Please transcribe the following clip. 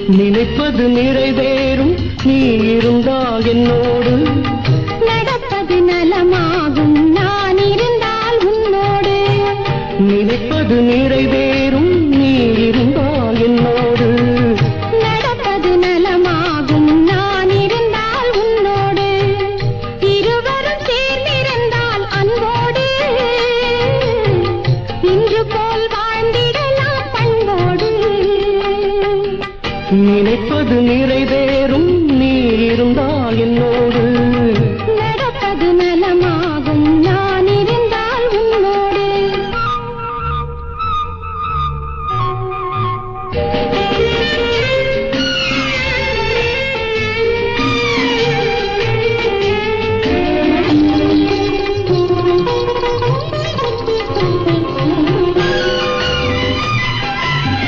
நினைப்பது நிறைவேறும் நீ இருந்தால் என்னோடு. நடப்பது நலமாகும் நான் இருந்தால் உன்னோடு. நினைப்பது நிறைவேறும் நீ இருந்தால் என்னோடு. நடப்பது நலமாகும் நான் இருந்தால் உன்னோடு. இருவரும் சேர்ந்திருந்தால் அன்போடு. இன்று போல் வாழ்ந்திடலாம் பண்போடு. நினைப்பது நிறைவேறும் நீ இருந்தால் என்னோடு.